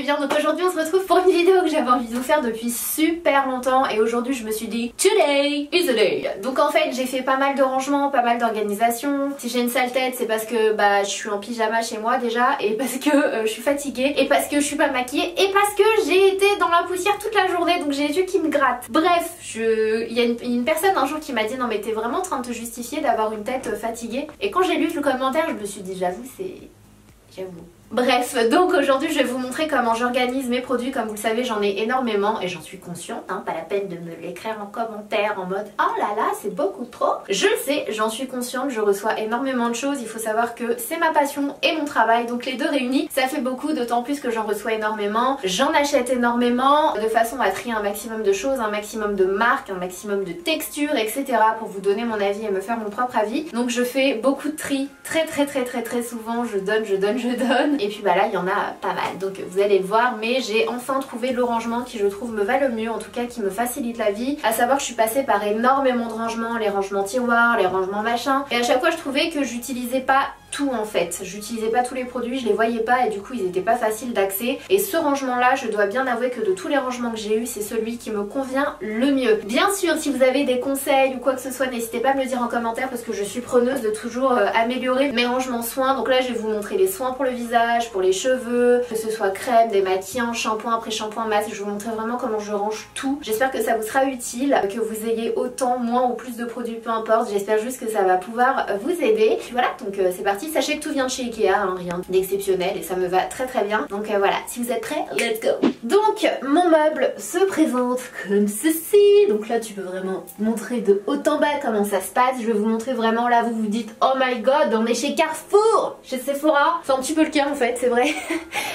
bien. Donc aujourd'hui on se retrouve pour une vidéo que j'avais envie de vous faire depuis super longtemps et aujourd'hui je me suis dit today is the day. Donc en fait j'ai fait pas mal de rangements, pas mal d'organisation. Si j'ai une sale tête c'est parce que je suis en pyjama chez moi déjà et parce que je suis fatiguée et parce que je suis pas maquillée et parce que j'ai été dans la poussière toute la journée donc j'ai les yeux qui me grattent. Bref, il y a une personne un jour qui m'a dit non mais t'es vraiment en train de te justifier d'avoir une tête fatiguée. Et quand j'ai lu le commentaire je me suis dit j'avoue j'avoue. Bref, donc aujourd'hui je vais vous montrer comment j'organise mes produits. Comme vous le savez j'en ai énormément et j'en suis consciente, hein, pas la peine de me l'écrire en commentaire en mode oh là là c'est beaucoup trop. Je le sais, j'en suis consciente, je reçois énormément de choses. Il faut savoir que c'est ma passion et mon travail, donc les deux réunis ça fait beaucoup, d'autant plus que j'en reçois énormément. J'en achète énormément de façon à trier un maximum de choses, un maximum de marques, un maximum de textures, etc. pour vous donner mon avis et me faire mon propre avis. Donc je fais beaucoup de tri, très souvent, je donne. Et puis là il y en a pas mal donc vous allez le voir, mais j'ai enfin trouvé le rangement qui je trouve me va le mieux, en tout cas qui me facilite la vie. À savoir que je suis passée par énormément de rangements, les rangements tiroirs, les rangements machin, et à chaque fois je trouvais que j'utilisais pas tout en fait, j'utilisais pas tous les produits, je les voyais pas et du coup ils étaient pas faciles d'accès. Et ce rangement là je dois bien avouer que de tous les rangements que j'ai eu c'est celui qui me convient le mieux. Bien sûr si vous avez des conseils ou quoi que ce soit n'hésitez pas à me le dire en commentaire parce que je suis preneuse de toujours améliorer mes rangements soins. Donc là je vais vous montrer les soins pour le visage, pour les cheveux, que ce soit crème, démaquillant, shampoing, après shampoing, masque, je vais vous montrer vraiment comment je range tout. J'espère que ça vous sera utile, que vous ayez autant, moins ou plus de produits, peu importe, j'espère juste que ça va pouvoir vous aider. Puis voilà, donc c'est parti. Sachez que tout vient de chez Ikea, hein, rien d'exceptionnel et ça me va très bien. Donc voilà, si vous êtes prêts, let's go. Donc mon meuble se présente comme ceci. Donc là tu peux vraiment montrer de haut en bas comment ça se passe. Je vais vous montrer vraiment, là vous vous dites oh my god on est chez Carrefour, chez Sephora. C'est un petit peu le cas en fait, c'est vrai.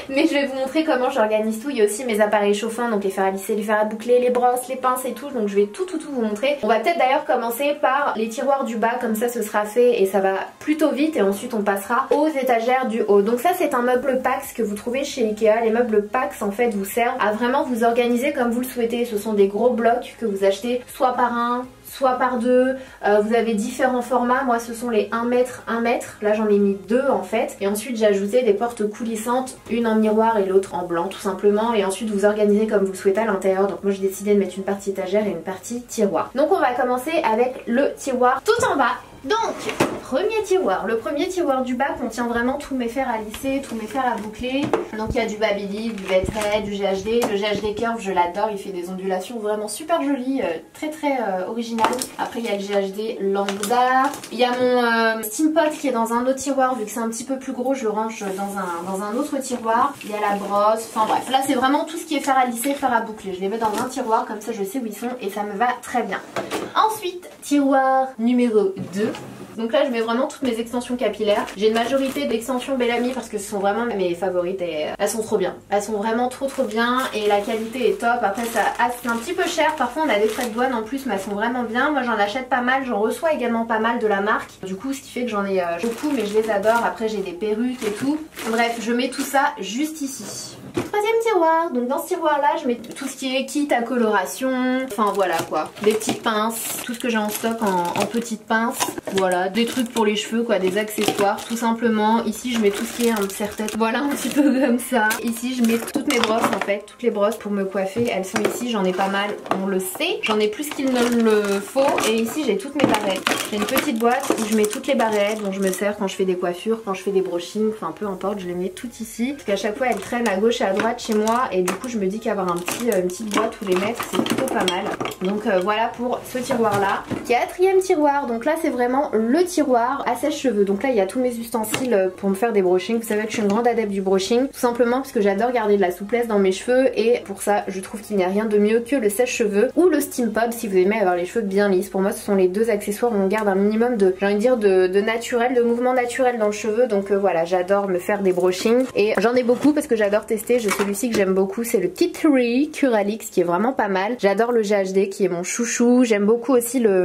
Mais je vais vous montrer comment j'organise tout. Il y a aussi mes appareils chauffants, donc les fers à lisser, les fers à boucler, les brosses, les pinces et tout. Donc je vais tout vous montrer. On va peut-être d'ailleurs commencer par les tiroirs du bas, comme ça ce sera fait et ça va plutôt vite. Et ensuite on passera aux étagères du haut. Donc ça c'est un meuble Pax que vous trouvez chez Ikea. Les meubles Pax en fait vous servent à vraiment vous organiser comme vous le souhaitez. Ce sont des gros blocs que vous achetez soit par un, soit par deux, vous avez différents formats. Moi ce sont les 1 mètre 1 mètre, là j'en ai mis 2 en fait, et ensuite j'ai ajouté des portes coulissantes, une en miroir et l'autre en blanc tout simplement, et ensuite vous organisez comme vous le souhaitez à l'intérieur. Donc moi j'ai décidé de mettre une partie étagère et une partie tiroir. Donc on va commencer avec le tiroir tout en bas. Donc, premier tiroir. Le premier tiroir du bas contient vraiment tous mes fers à lisser, tous mes fers à boucler. Donc il y a du Babyliss, du Vetre, du GHD. Le GHD Curve, je l'adore, il fait des ondulations vraiment super jolies, très original. Après il y a le GHD Lambda. Il y a mon Steam Pot qui est dans un autre tiroir, vu que c'est un petit peu plus gros, je le range dans un autre tiroir. Il y a la brosse, enfin bref, là c'est vraiment tout ce qui est fer à lisser, fer à boucler. Je les mets dans un tiroir, comme ça je sais où ils sont et ça me va très bien. Ensuite, tiroir numéro 2. Donc là je mets vraiment toutes mes extensions capillaires. J'ai une majorité d'extensions Bellamy parce que ce sont vraiment mes favorites et elles sont trop bien. Elles sont vraiment trop bien et la qualité est top. Après ça c'est un petit peu cher, parfois on a des frais de douane en plus, mais elles sont vraiment bien. Moi j'en achète pas mal, j'en reçois également pas mal de la marque. Du coup ce qui fait que j'en ai beaucoup, mais je les adore. Après j'ai des perruques et tout. Bref, je mets tout ça juste ici. Troisième tiroir, donc dans ce tiroir là je mets tout ce qui est kit à coloration, enfin voilà quoi, des petites pinces, tout ce que j'ai en stock en petites pinces, voilà, des trucs pour les cheveux quoi, des accessoires tout simplement. Ici je mets tout ce qui est un serre-tête, voilà un petit peu comme ça. Ici je mets toutes mes brosses en fait, toutes les brosses pour me coiffer, elles sont ici, j'en ai pas mal, on le sait, j'en ai plus qu'il ne le faut. Et ici j'ai toutes mes barrettes, j'ai une petite boîte où je mets toutes les barrettes dont je me sers quand je fais des coiffures, quand je fais des brushings, enfin peu importe, je les mets toutes ici, parce qu'à chaque fois elles traînent à gauche et à droite chez moi et du coup je me dis qu'avoir une petite boîte où les mettre c'est plutôt pas mal. Donc voilà pour ce tiroir là. Quatrième tiroir, donc là c'est vraiment le tiroir à sèche-cheveux. Donc là il y a tous mes ustensiles pour me faire des brushings. Vous savez que je suis une grande adepte du brushing, tout simplement parce que j'adore garder de la souplesse dans mes cheveux et pour ça je trouve qu'il n'y a rien de mieux que le sèche-cheveux ou le Steam Pod si vous aimez avoir les cheveux bien lisses. Pour moi ce sont les deux accessoires où on garde un minimum de, j'ai envie de dire, de naturel, de mouvement naturel dans le cheveu. Donc voilà, j'adore me faire des brushings et j'en ai beaucoup parce que j'adore tester. Celui-ci que j'aime beaucoup c'est le Kit Tree Curalix qui est vraiment pas mal. J'adore le GHD qui est mon chouchou. J'aime beaucoup aussi le...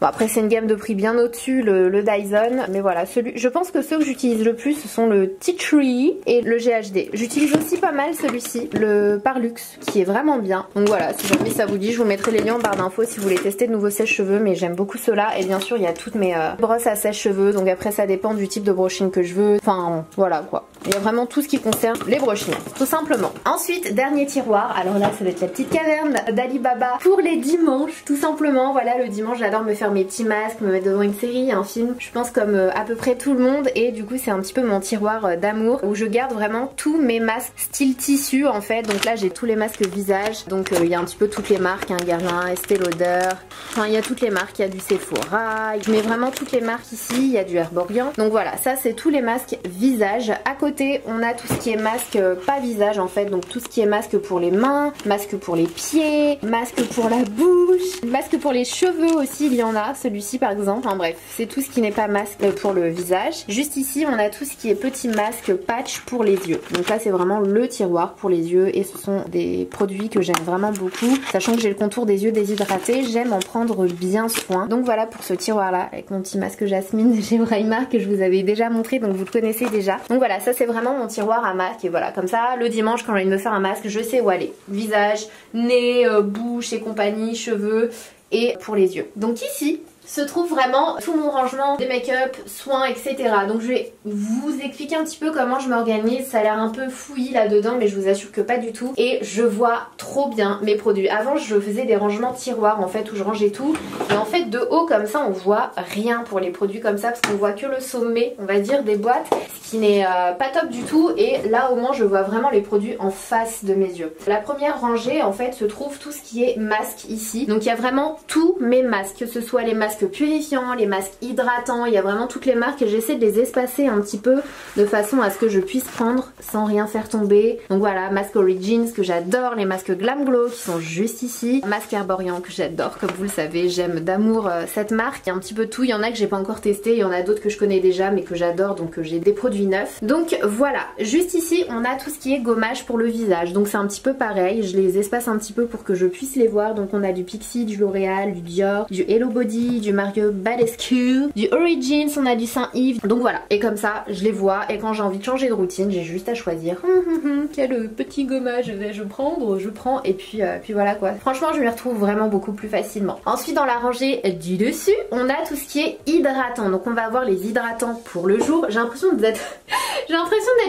Bon après c'est une gamme de prix bien au-dessus, le Dyson. Mais voilà, je pense que ceux que j'utilise le plus ce sont le Tea Tree et le GHD. J'utilise aussi pas mal celui-ci, le Parlux, qui est vraiment bien. Donc voilà, si jamais ça vous dit, je vous mettrai les liens en barre d'infos si vous voulez tester de nouveaux sèche-cheveux. Mais j'aime beaucoup ceux-là. Et bien sûr il y a toutes mes brosses à sèche-cheveux. Donc après ça dépend du type de brushing que je veux. Enfin voilà quoi. Il y a vraiment tout ce qui concerne les brochures, tout simplement. Ensuite, dernier tiroir. Alors là, ça va être la petite caverne d'Alibaba pour les dimanches, tout simplement. Voilà, le dimanche, j'adore me faire mes petits masques, me mettre devant une série, un film. Je pense comme à peu près tout le monde. Et du coup, c'est un petit peu mon tiroir d'amour où je garde vraiment tous mes masques style tissu en fait. Donc là, j'ai tous les masques visage. Donc il y a un petit peu toutes les marques, hein, Guerlain, Estée Lauder. Enfin, il y a toutes les marques. Il y a du Sephora. Je mets vraiment toutes les marques ici. Il y a du Herborian. Donc voilà, ça c'est tous les masques visage. À côté, on a tout ce qui est masque pas visage en fait. Donc tout ce qui est masque pour les mains, masque pour les pieds, masque pour la bouche, masque pour les cheveux aussi. Il y en a, celui-ci par exemple. Enfin bref, c'est tout ce qui n'est pas masque pour le visage. Juste ici, on a tout ce qui est petit masque patch pour les yeux. Donc là, c'est vraiment le tiroir pour les yeux et ce sont des produits que j'aime vraiment beaucoup. Sachant que j'ai le contour des yeux déshydratés, j'aime en prendre bien soin. Donc voilà pour ce tiroir là avec mon petit masque Jasmine de chez Braimar que je vous avais déjà montré, donc vous le connaissez déjà. Donc voilà, ça c'est vraiment mon tiroir à masque et voilà, comme ça le dimanche quand j'ai envie de me faire un masque, je sais où aller. Visage, nez, bouche et compagnie, cheveux et pour les yeux. Donc ici se trouve vraiment tout mon rangement des make-up, soins, etc. Donc je vais vous expliquer un petit peu comment je m'organise. Ça a l'air un peu fouillis là-dedans, mais je vous assure que pas du tout. Et je vois trop bien mes produits. Avant, je faisais des rangements tiroirs en fait, où je rangeais tout. Et en fait, de haut comme ça, on voit rien pour les produits comme ça, parce qu'on voit que le sommet, on va dire, des boîtes, ce qui n'est pas top du tout. Et là, au moins, je vois vraiment les produits en face de mes yeux. La première rangée, en fait, se trouve tout ce qui est masque ici. Donc il y a vraiment tous mes masques, que ce soit les masques purifiants, les masques hydratants, il y a vraiment toutes les marques et j'essaie de les espacer un petit peu de façon à ce que je puisse prendre sans rien faire tomber. Donc voilà, masque Origins que j'adore, les masques Glam Glow qui sont juste ici, masque Herborian que j'adore, comme vous le savez, j'aime d'amour cette marque. Il y a un petit peu tout, il y en a que j'ai pas encore testé, il y en a d'autres que je connais déjà mais que j'adore, donc j'ai des produits neufs. Donc voilà, juste ici on a tout ce qui est gommage pour le visage, donc c'est un petit peu pareil, je les espace un petit peu pour que je puisse les voir. Donc on a du Pixi, du L'Oréal, du Dior, du Hello Body, du Mario Badescu, du Origins, on a du Saint-Yves. Donc voilà, et comme ça je les vois et quand j'ai envie de changer de routine, j'ai juste à choisir quel petit gommage vais-je prendre, je prends et puis voilà quoi. Franchement je m'y retrouve vraiment beaucoup plus facilement. Ensuite dans la rangée du dessus, on a tout ce qui est hydratant. Donc on va avoir les hydratants pour le jour. J'ai l'impression d'être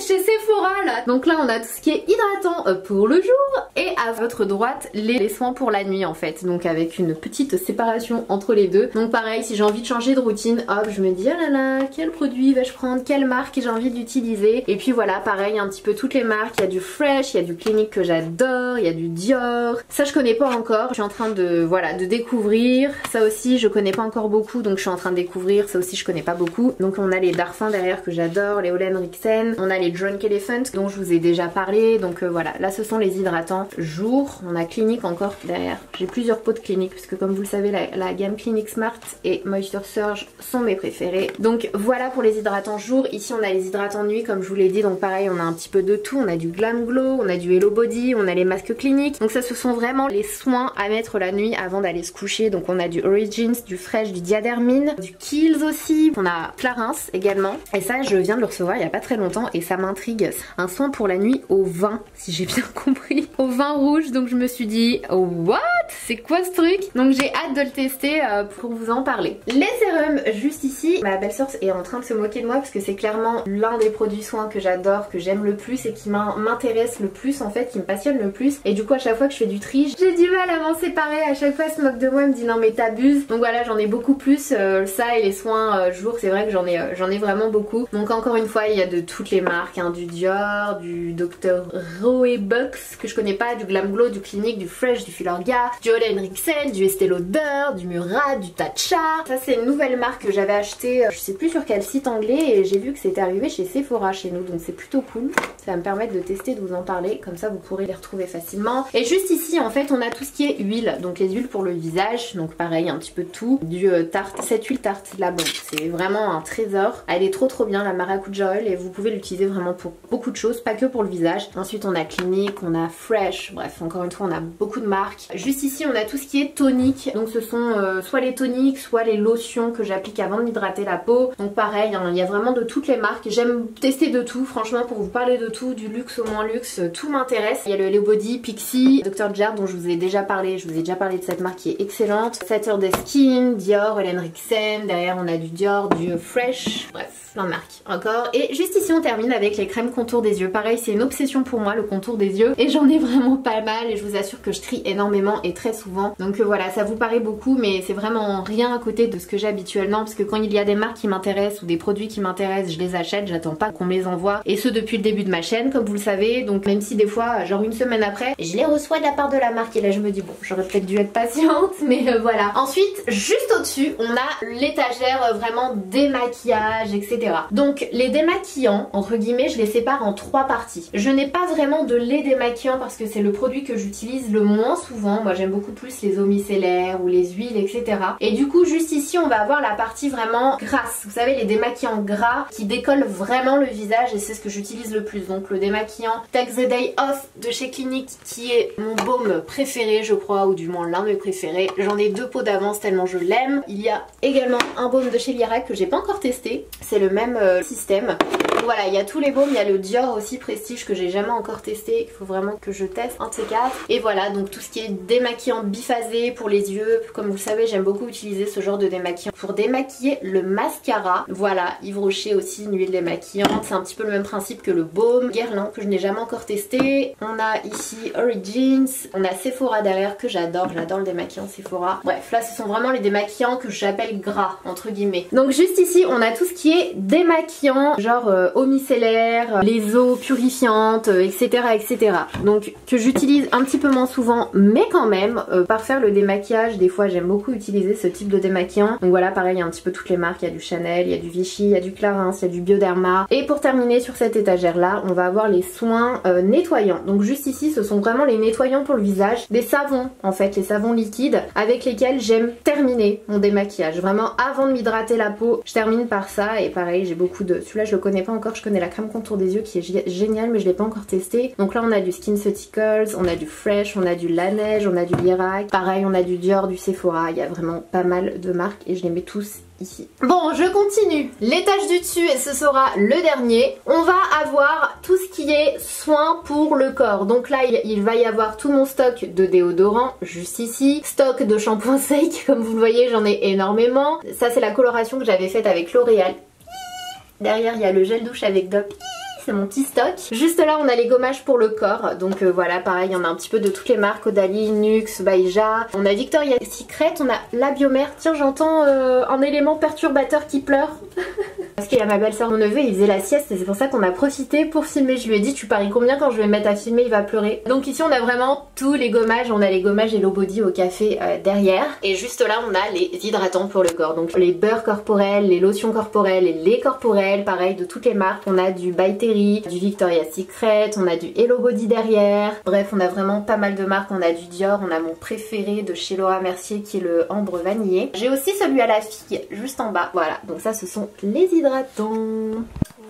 chez Sephora là. Donc là on a tout ce qui est hydratant pour le jour et à votre droite les soins pour la nuit en fait. Donc avec une petite séparation entre les deux. Donc pareil, si j'ai envie de changer de routine, hop, je me dis oh là là, quel produit vais-je prendre, quelle marque j'ai envie d'utiliser. Et puis voilà, pareil, un petit peu toutes les marques. Il y a du Fresh, il y a du Clinique que j'adore, il y a du Dior. Ça je connais pas encore, je suis en train de voilà de découvrir. Ça aussi je connais pas encore beaucoup, donc je suis en train de découvrir. Ça aussi je connais pas beaucoup. Donc on a les Darphin derrière que j'adore, les Olen Rixen, on a les Drunk Elephant dont je vous ai déjà parlé. Donc voilà, là ce sont les hydratants jour. On a Clinique encore derrière. J'ai plusieurs pots de Clinique parce que comme vous le savez la gamme Clinique Smart et Moisture Surge sont mes préférés. Donc voilà pour les hydratants jour. Ici on a les hydratants nuit comme je vous l'ai dit. Donc pareil, on a un petit peu de tout. On a du Glam Glow, on a du Hello Body, on a les masques Clinique. Donc ça ce sont vraiment les soins à mettre la nuit avant d'aller se coucher. Donc on a du Origins, du Fresh, du Diadermine, du Kiehl's aussi. On a Clarins également. Et ça je viens de le recevoir il y a pas très longtemps et ça m'intrigue. Un soin pour la nuit au vin, si j'ai bien compris. Au vin rouge. Donc je me suis dit what? C'est quoi ce truc? Donc j'ai hâte de le tester pour vous en parler. Les sérums juste ici, ma belle-sœur est en train de se moquer de moi parce que c'est clairement l'un des produits soins que j'adore, que j'aime le plus et qui m'intéresse le plus en fait, qui me passionne le plus. Et du coup à chaque fois que je fais du tri, j'ai du mal à m'en séparer. À chaque fois elle se moque de moi, elle me dit non mais t'abuses. Donc voilà, j'en ai beaucoup plus. Ça et les soins jour, c'est vrai que j'en ai vraiment beaucoup. Donc encore une fois il y a de toutes les marques, hein, du Dior, du Dr. Roebuck que je connais pas, du Glam Glow, du Clinique, du Fresh, du Filorga, du Olen Rixen, du Estée Lauder, du Murat, du Tatcha. Ça c'est une nouvelle marque que j'avais achetée, je sais plus sur quel site anglais et j'ai vu que c'était arrivé chez Sephora chez nous, donc c'est plutôt cool. Ça va me permettre de tester, de vous en parler, comme ça vous pourrez les retrouver facilement. Et juste ici en fait on a tout ce qui est huile, donc les huiles pour le visage, donc pareil un petit peu de tout, du Tarte, cette huile Tarte là bon c'est vraiment un trésor, elle est trop bien la Maracuja Oil et vous pouvez l'utiliser vraiment pour beaucoup de choses, pas que pour le visage. Ensuite on a Clinique, on a Fresh, bref encore une fois on a beaucoup de marques. Juste ici on a tout ce qui est tonique, donc ce sont soit les toniques, soit les lotions que j'applique avant de m'hydrater la peau. Donc pareil, hein, il y a vraiment de toutes les marques. J'aime tester de tout, franchement, pour vous parler de tout, du luxe au moins luxe, tout m'intéresse. Il y a le Hello Body, Pixi, Dr. Jart dont je vous ai déjà parlé, je vous ai déjà parlé de cette marque qui est excellente. Saturday Skin, Dior, Helen Rixen, derrière on a du Dior, du Fresh, bref, plein de marques encore. Et juste ici on termine avec les crèmes contour des yeux. Pareil, c'est une obsession pour moi le contour des yeux et j'en ai vraiment pas mal et je vous assure que je trie énormément et très souvent. Donc voilà, ça vous paraît beaucoup mais c'est vraiment rien à côté de ce que j'ai habituellement, parce que quand il y a des marques qui m'intéressent ou des produits qui m'intéressent, je les achète, j'attends pas qu'on me les envoie, et ce depuis le début de ma chaîne comme vous le savez. Donc même si des fois genre une semaine après je les reçois de la part de la marque et là je me dis bon, j'aurais peut-être dû être patiente mais voilà. Ensuite juste au dessus on a l'étagère vraiment démaquillage etc. Donc les démaquillants entre guillemets je les sépare en 3 parties. Je n'ai pas vraiment de lait démaquillant parce que c'est le produit que j'utilise le moins souvent. Moi j'aime beaucoup plus les eaux micellaires ou les huiles etc. Et du coup juste ici on va avoir la partie vraiment grasse, vous savez les démaquillants gras qui décollent vraiment le visage, et c'est ce que j'utilise le plus. Donc le démaquillant Take the Day Off de chez Clinique qui est mon baume préféré je crois, ou du moins l'un de mes préférés. J'en ai 2 pots d'avance tellement je l'aime. Il y a également un baume de chez Liarac que j'ai pas encore testé, c'est le même système. Donc voilà, il y a tous les baumes, il y a le Dior aussi Prestige que j'ai jamais encore testé, il faut vraiment que je teste un de ces 4. Et voilà, donc tout ce qui est démaquillant biphasé pour les yeux, comme vous le savez j'aime beaucoup utiliser ce genre de démaquillant pour démaquiller le mascara. Voilà, Yves Rocher aussi une huile démaquillante, c'est un petit peu le même principe que le baume. Guerlain que je n'ai jamais encore testé. On a ici Origins, on a Sephora derrière que j'adore le démaquillant Sephora. Bref, là ce sont vraiment les démaquillants que j'appelle gras entre guillemets. Donc juste ici on a tout ce qui est démaquillant, genre eau micellaire, les eaux purifiantes, etc. etc. Donc que j'utilise un petit peu moins souvent mais quand même, par faire le démaquillage, des fois j'aime beaucoup utiliser ce type de démaquillant. Donc voilà, pareil il y a un petit peu toutes les marques, il y a du Chanel, il y a du Vichy, il y a du Clarins, il y a du Bioderma. Et pour terminer sur cette étagère là, on va avoir les soins nettoyants. Donc juste ici ce sont vraiment les nettoyants pour le visage, des savons en fait, les savons liquides avec lesquels j'aime terminer mon démaquillage. Vraiment avant de m'hydrater la peau, je termine par ça. Et pareil j'ai beaucoup de... Celui-là je le connais pas encore, je connais la crème contour des yeux qui est géniale mais je l'ai pas encore testé. Donc là on a du SkinCeuticals, on a du Fresh, on a du La Neige, on a du Liarac. Pareil on a du Dior, du Sephora, il y a vraiment pas mal de marques et je les mets tous ici. Bon, je continue. L'étage du dessus et ce sera le dernier. On va avoir tout ce qui est soins pour le corps. Donc là, il va y avoir tout mon stock de déodorant juste ici. Stock de shampoing sec, comme vous le voyez, j'en ai énormément. Ça, c'est la coloration que j'avais faite avec L'Oréal. Derrière, il y a le gel douche avec Dove. C'est mon petit stock. Juste là on a les gommages pour le corps. Donc voilà, pareil, il y en a un petit peu de toutes les marques, Odalie, Nuxe, Baïja. On a Victoria's Secret, on a la Biomère. Tiens, j'entends un élément perturbateur qui pleure. Parce qu'il y a ma belle-sœur, mon neveu, il faisait la sieste et c'est pour ça qu'on a profité pour filmer. Je lui ai dit tu paries combien quand je vais me mettre à filmer, il va pleurer. Donc ici on a vraiment tous les gommages. On a les gommages Hello Body au café derrière. Et juste là on a les hydratants pour le corps. Donc les beurres corporels, les lotions corporelles et les corporels, pareil de toutes les marques. On a du By Terry, du Victoria's Secret, on a du Hello Body derrière. Bref, on a vraiment pas mal de marques. On a du Dior, on a mon préféré de chez Laura Mercier qui est le ambre vanillé. J'ai aussi celui à la fille juste en bas. Voilà, donc ça ce sont les hydratants.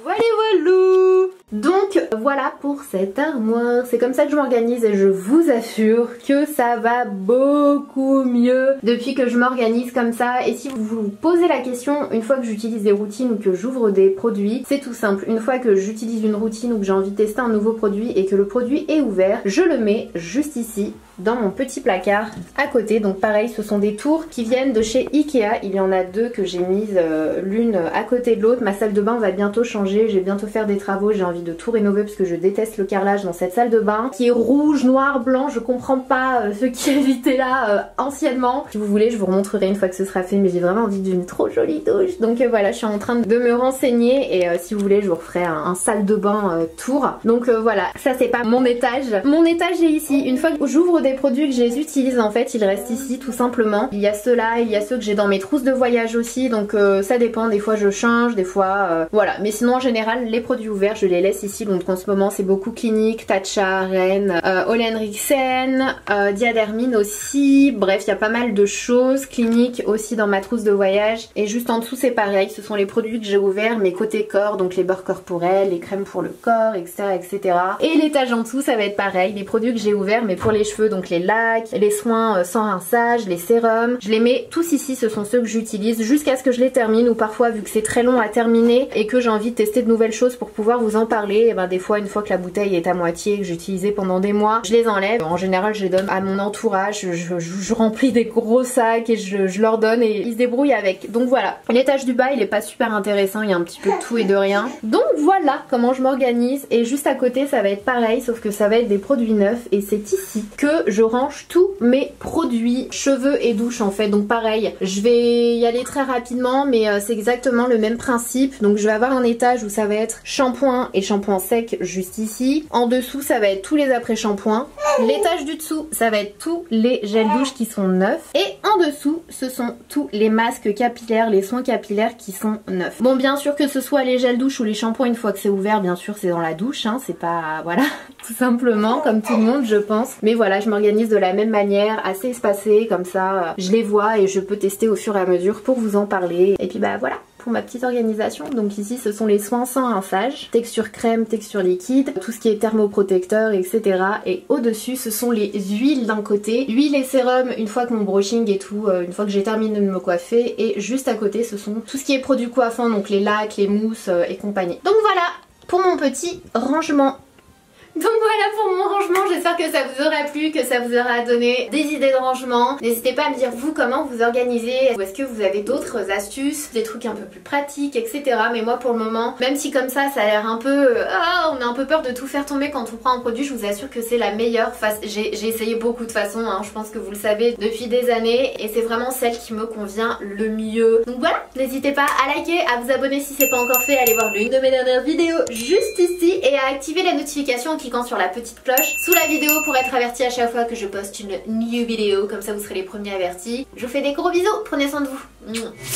Voilà, voilà. Donc voilà pour cette armoire, c'est comme ça que je m'organise et je vous assure que ça va beaucoup mieux depuis que je m'organise comme ça. Et si vous vous posez la question, une fois que j'utilise des routines ou que j'ouvre des produits, c'est tout simple. Une fois que j'utilise une routine ou que j'ai envie de tester un nouveau produit et que le produit est ouvert, je le mets juste ici dans mon petit placard à côté. Donc pareil, ce sont des tours qui viennent de chez Ikea. Il y en a 2 que j'ai mises l'une à côté de l'autre. Ma salle de bain va bientôt changer, je vais bientôt faire des travaux, j'ai envie de tout rénover parce que je déteste le carrelage dans cette salle de bain qui est rouge, noir, blanc. Je comprends pas ceux qui habitaient là anciennement. Si vous voulez, je vous remontrerai une fois que ce sera fait, mais j'ai vraiment envie d'une trop jolie douche. Donc voilà, je suis en train de me renseigner et si vous voulez, je vous referai un salle de bain tour. Donc voilà, ça c'est pas mon étage. Mon étage est ici. Une fois que j'ouvre des produits que je les utilise, en fait, ils restent ici tout simplement. Il y a ceux-là, il y a ceux que j'ai dans mes trousses de voyage aussi. Donc ça dépend, des fois je change, des fois voilà. Mais sinon en général, les produits ouverts, je les laisse laisse ici, donc en ce moment c'est beaucoup Clinique, Tatcha, Rennes, Olenriksen, Diadermine aussi, bref il y a pas mal de choses. Clinique aussi dans ma trousse de voyage, et juste en dessous c'est pareil, ce sont les produits que j'ai ouverts mais côté corps, donc les beurres corporels, les crèmes pour le corps, etc. etc. Et l'étage en dessous ça va être pareil, les produits que j'ai ouverts mais pour les cheveux, donc les lacs, les soins sans rinçage, les sérums, je les mets tous ici, ce sont ceux que j'utilise jusqu'à ce que je les termine, ou parfois vu que c'est très long à terminer et que j'ai envie de tester de nouvelles choses pour pouvoir vous en parler, et ben des fois une fois que la bouteille est à moitié et que j'ai utilisé pendant des mois, je les enlève. En général je les donne à mon entourage, je remplis des gros sacs et je leur donne et ils se débrouillent avec. Donc voilà, l'étage du bas il est pas super intéressant, il y a un petit peu de tout et de rien. Donc voilà comment je m'organise, et juste à côté ça va être pareil sauf que ça va être des produits neufs, et c'est ici que je range tous mes produits cheveux et douche en fait. Donc pareil, je vais y aller très rapidement mais c'est exactement le même principe. Donc je vais avoir un étage où ça va être shampoing et shampoing sec juste ici. En dessous ça va être tous les après shampoings. L'étage du dessous ça va être tous les gels douche qui sont neufs, et en dessous ce sont tous les masques capillaires, les soins capillaires qui sont neufs. Bon bien sûr que ce soit les gels douche ou les shampoings, une fois que c'est ouvert bien sûr c'est dans la douche hein, c'est pas voilà tout simplement comme tout le monde je pense, mais voilà je m'organise de la même manière, assez espacée comme ça, je les vois et je peux tester au fur et à mesure pour vous en parler. Et puis bah voilà pour ma petite organisation. Donc ici ce sont les soins sans rinçage, texture crème, texture liquide, tout ce qui est thermoprotecteur etc. Et au dessus ce sont les huiles d'un côté, huile et sérum une fois que mon brushing et tout, une fois que j'ai terminé de me coiffer, et juste à côté ce sont tout ce qui est produits coiffants, donc les lacs, les mousses et compagnie. Donc voilà pour mon petit rangement. Donc voilà pour mon rangement, j'espère que ça vous aura plu, que ça vous aura donné des idées de rangement. N'hésitez pas à me dire vous comment vous organisez, ou est-ce que vous avez d'autres astuces, des trucs un peu plus pratiques, etc. Mais moi pour le moment, même si comme ça a l'air un peu... on a un peu peur de tout faire tomber quand on prend un produit, je vous assure que c'est la meilleure. J'ai essayé beaucoup de façons, hein, je pense que vous le savez depuis des années, et c'est vraiment celle qui me convient le mieux. Donc voilà, n'hésitez pas à liker, à vous abonner si c'est pas encore fait, à aller voir l'une de mes dernières vidéos juste ici, et à activer la notification en cliquant sur la petite cloche sous la vidéo pour être averti à chaque fois que je poste une new vidéo, comme ça vous serez les premiers avertis. Je vous fais des gros bisous, prenez soin de vous.